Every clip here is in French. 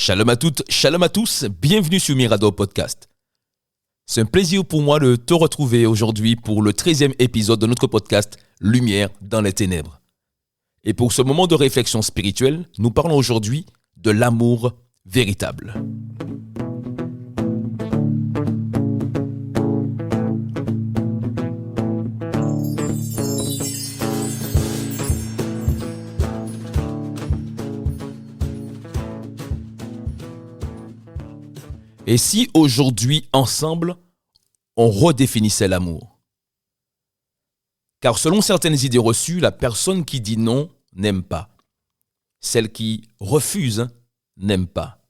Shalom à toutes, shalom à tous, bienvenue sur Mirador Podcast. C'est un plaisir pour moi de te retrouver aujourd'hui pour le 13e épisode de notre podcast Lumière dans les ténèbres. Et pour ce moment de réflexion spirituelle, nous parlons aujourd'hui de l'amour véritable. Et si aujourd'hui, ensemble, on redéfinissait l'amour? Car selon certaines idées reçues, la personne qui dit non n'aime pas. Celle qui refuse n'aime pas.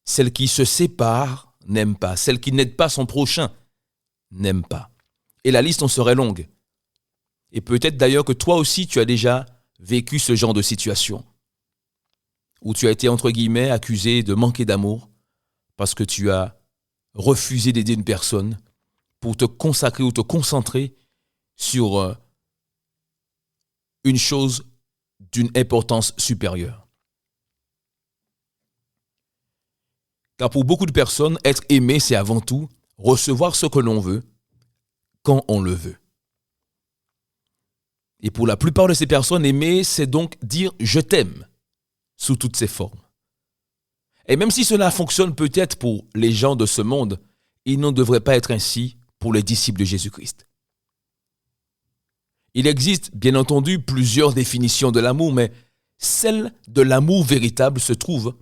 Celle qui se sépare n'aime pas. Celle qui n'aide pas son prochain n'aime pas. Et la liste en serait longue. Et peut-être d'ailleurs que toi aussi tu as déjà vécu ce genre de situation. Où tu as été entre guillemets accusé de manquer d'amour. Parce que tu as refusé d'aider une personne pour te consacrer ou te concentrer sur une chose d'une importance supérieure. Car pour beaucoup de personnes, être aimé, c'est avant tout recevoir ce que l'on veut, quand on le veut. Et pour la plupart de ces personnes, aimer, c'est donc dire « je t'aime » sous toutes ses formes. Et même si cela fonctionne peut-être pour les gens de ce monde, il ne devrait pas être ainsi pour les disciples de Jésus-Christ. Il existe, bien entendu, plusieurs définitions de l'amour, mais celle de l'amour véritable se trouve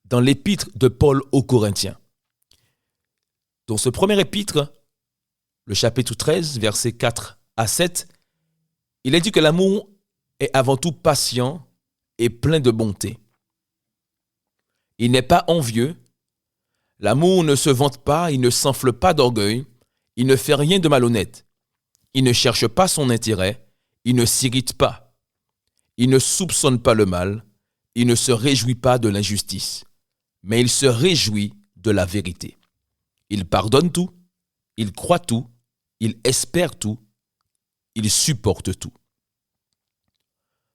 dans l'épître de Paul aux Corinthiens. Dans ce premier épître, le chapitre 13, versets 4 à 7, il est dit que l'amour est avant tout patient et plein de bonté. Il n'est pas envieux, l'amour ne se vante pas, il ne s'enfle pas d'orgueil, il ne fait rien de malhonnête, il ne cherche pas son intérêt, il ne s'irrite pas, il ne soupçonne pas le mal, il ne se réjouit pas de l'injustice, mais il se réjouit de la vérité. Il pardonne tout, il croit tout, il espère tout, il supporte tout.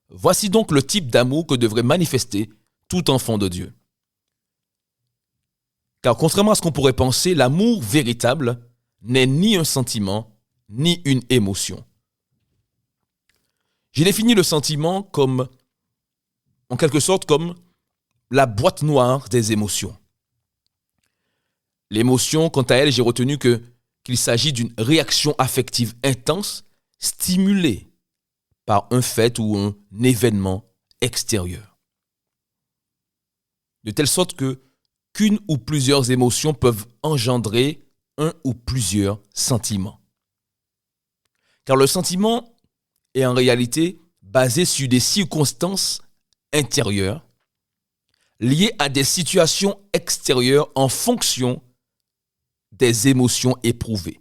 Voici donc le type d'amour que devrait manifester tout enfant de Dieu. Car contrairement à ce qu'on pourrait penser, l'amour véritable n'est ni un sentiment, ni une émotion. J'ai défini le sentiment comme, en quelque sorte, comme la boîte noire des émotions. L'émotion, quant à elle, j'ai retenu qu'il s'agit d'une réaction affective intense, stimulée par un fait ou un événement extérieur. De telle sorte qu'une ou plusieurs émotions peuvent engendrer un ou plusieurs sentiments. Car le sentiment est en réalité basé sur des circonstances intérieures liées à des situations extérieures en fonction des émotions éprouvées.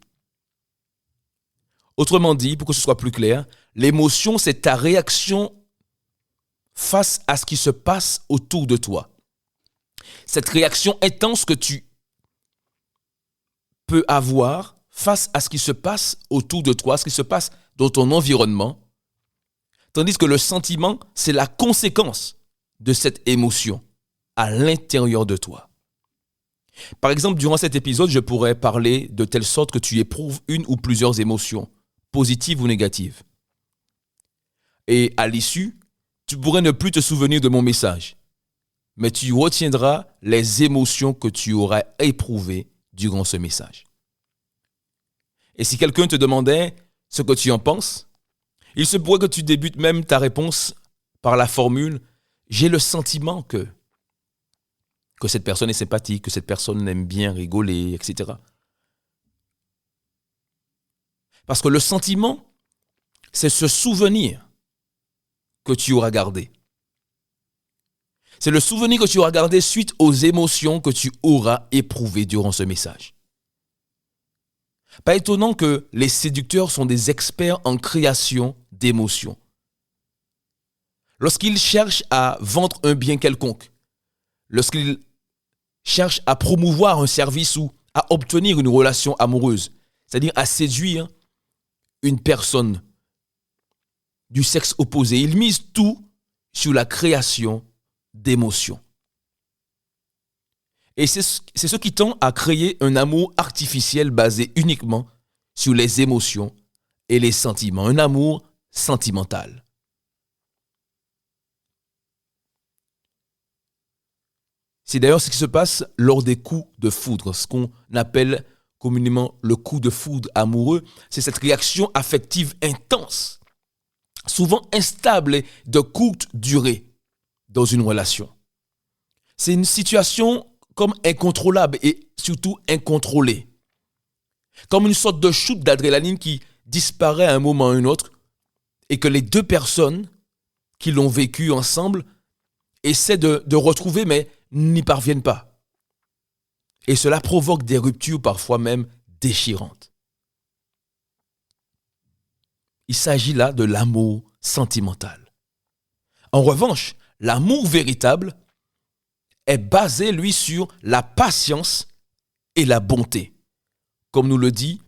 Autrement dit, pour que ce soit plus clair, l'émotion, c'est ta réaction face à ce qui se passe autour de toi. Cette réaction intense que tu peux avoir face à ce qui se passe autour de toi, ce qui se passe dans ton environnement, tandis que le sentiment, c'est la conséquence de cette émotion à l'intérieur de toi. Par exemple, durant cet épisode, je pourrais parler de telle sorte que tu éprouves une ou plusieurs émotions, positives ou négatives. Et à l'issue, tu pourrais ne plus te souvenir de mon message. Mais tu retiendras les émotions que tu auras éprouvées durant ce message. Et si quelqu'un te demandait ce que tu en penses, il se pourrait que tu débutes même ta réponse par la formule « j'ai le sentiment que cette personne est sympathique, que cette personne aime bien rigoler, etc. » Parce que le sentiment, c'est ce souvenir que tu auras gardé. C'est le souvenir que tu auras gardé suite aux émotions que tu auras éprouvées durant ce message. Pas étonnant que les séducteurs sont des experts en création d'émotions. Lorsqu'ils cherchent à vendre un bien quelconque, lorsqu'ils cherchent à promouvoir un service ou à obtenir une relation amoureuse, c'est-à-dire à séduire une personne du sexe opposé, ils misent tout sur la création d'émotions. Et c'est ce qui tend à créer un amour artificiel basé uniquement sur les émotions et les sentiments, un amour sentimental. C'est d'ailleurs ce qui se passe lors des coups de foudre, ce qu'on appelle communément le coup de foudre amoureux. C'est cette réaction affective intense, souvent instable et de courte durée dans une relation. C'est une situation comme incontrôlable et surtout incontrôlée. Comme une sorte de shoot d'adrénaline qui disparaît à un moment ou à un autre et que les deux personnes qui l'ont vécu ensemble essaient de retrouver mais n'y parviennent pas. Et cela provoque des ruptures parfois même déchirantes. Il s'agit là de l'amour sentimental. En revanche, l'amour véritable est basé, lui, sur la patience et la bonté. Comme nous le dit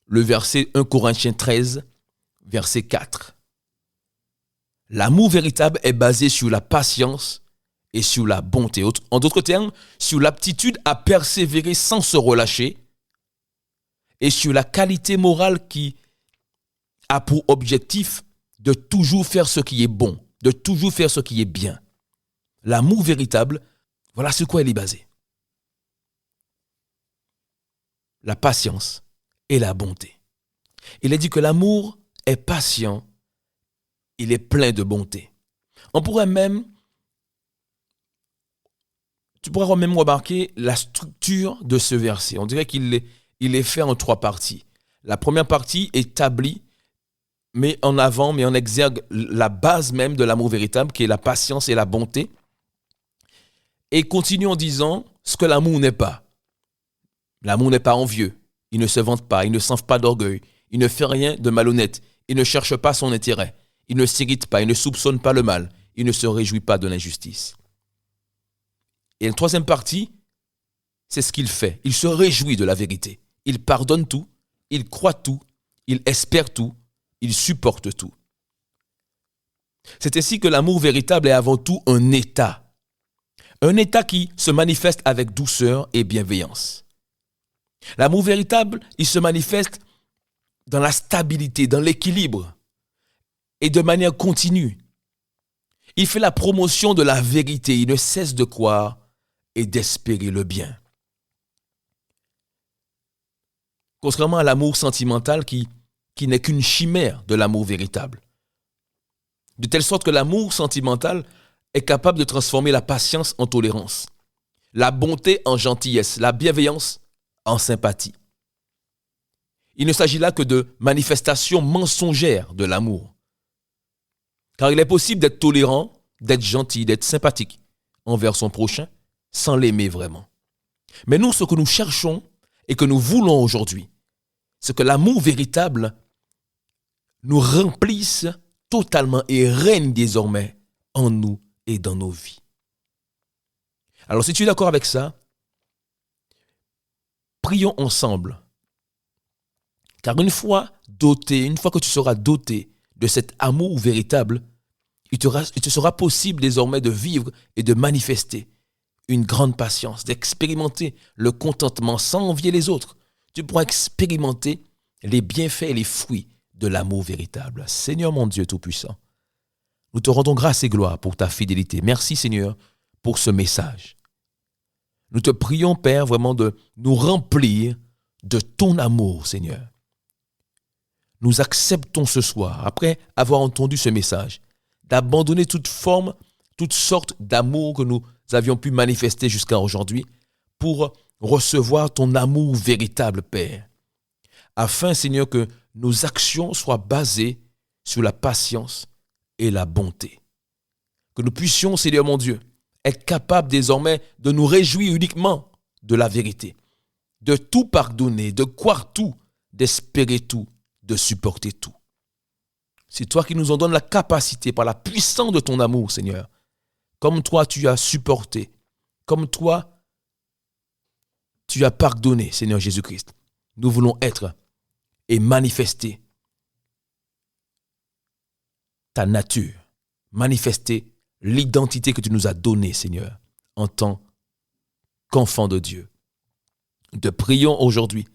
le verset 1 Corinthiens 13, verset 4. L'amour véritable est basé sur la patience et sur la bonté. En d'autres termes, sur l'aptitude à persévérer sans se relâcher et sur la qualité morale qui a pour objectif de toujours faire ce qui est bon, de toujours faire ce qui est bien. L'amour véritable, voilà sur quoi il est basé. La patience et la bonté. Il est dit que l'amour est patient, il est plein de bonté. Tu pourrais même remarquer la structure de ce verset. On dirait qu'il est fait en 3 parties. La première partie établit, met en avant, met en exergue la base même de l'amour véritable, qui est la patience et la bonté. Et continue en disant ce que l'amour n'est pas. L'amour n'est pas envieux, il ne se vante pas, il ne s'enfle pas d'orgueil, il ne fait rien de malhonnête, il ne cherche pas son intérêt, il ne s'irrite pas, il ne soupçonne pas le mal, il ne se réjouit pas de l'injustice. Et la troisième partie, c'est ce qu'il fait. Il se réjouit de la vérité. Il pardonne tout, il croit tout, il espère tout, il supporte tout. C'est ainsi que l'amour véritable est avant tout un état. Un état qui se manifeste avec douceur et bienveillance. L'amour véritable, il se manifeste dans la stabilité, dans l'équilibre et de manière continue. Il fait la promotion de la vérité, il ne cesse de croire et d'espérer le bien. Contrairement à l'amour sentimental qui n'est qu'une chimère de l'amour véritable. De telle sorte que l'amour sentimental est capable de transformer la patience en tolérance, la bonté en gentillesse, la bienveillance en sympathie. Il ne s'agit là que de manifestations mensongères de l'amour. Car il est possible d'être tolérant, d'être gentil, d'être sympathique envers son prochain sans l'aimer vraiment. Mais nous, ce que nous cherchons et que nous voulons aujourd'hui, c'est que l'amour véritable nous remplisse totalement et règne désormais en nous et dans nos vies. Alors si tu es d'accord avec ça, prions ensemble. Car une fois que tu seras doté de cet amour véritable, il te sera possible désormais de vivre et de manifester une grande patience, d'expérimenter le contentement sans envier les autres. Tu pourras expérimenter les bienfaits et les fruits de l'amour véritable. Seigneur mon Dieu Tout-Puissant, nous te rendons grâce et gloire pour ta fidélité. Merci Seigneur pour ce message. Nous te prions Père vraiment de nous remplir de ton amour Seigneur. Nous acceptons ce soir, après avoir entendu ce message, d'abandonner toute forme, toute sorte d'amour que nous avions pu manifester jusqu'à aujourd'hui pour recevoir ton amour véritable, Père. Afin, Seigneur, que nos actions soient basées sur la patience et la bonté. Que nous puissions, Seigneur mon Dieu, être capables désormais de nous réjouir uniquement de la vérité, de tout pardonner, de croire tout, d'espérer tout, de supporter tout. C'est toi qui nous en donnes la capacité par la puissance de ton amour, Seigneur. Comme toi, tu as supporté. Comme toi, tu as pardonné, Seigneur Jésus-Christ. Nous voulons être et manifester ta nature. Manifester l'identité que tu nous as donnée, Seigneur, en tant qu'enfants de Dieu. Nous te prions aujourd'hui.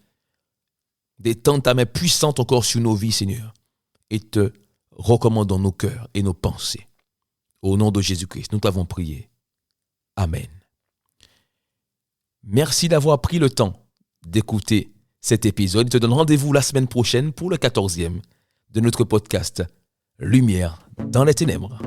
Détends ta main puissante encore sur nos vies, Seigneur, et te recommandons nos cœurs et nos pensées. Au nom de Jésus-Christ, nous t'avons prié. Amen. Merci d'avoir pris le temps d'écouter cet épisode. Je te donne rendez-vous la semaine prochaine pour le 14e de notre podcast Lumière dans les ténèbres.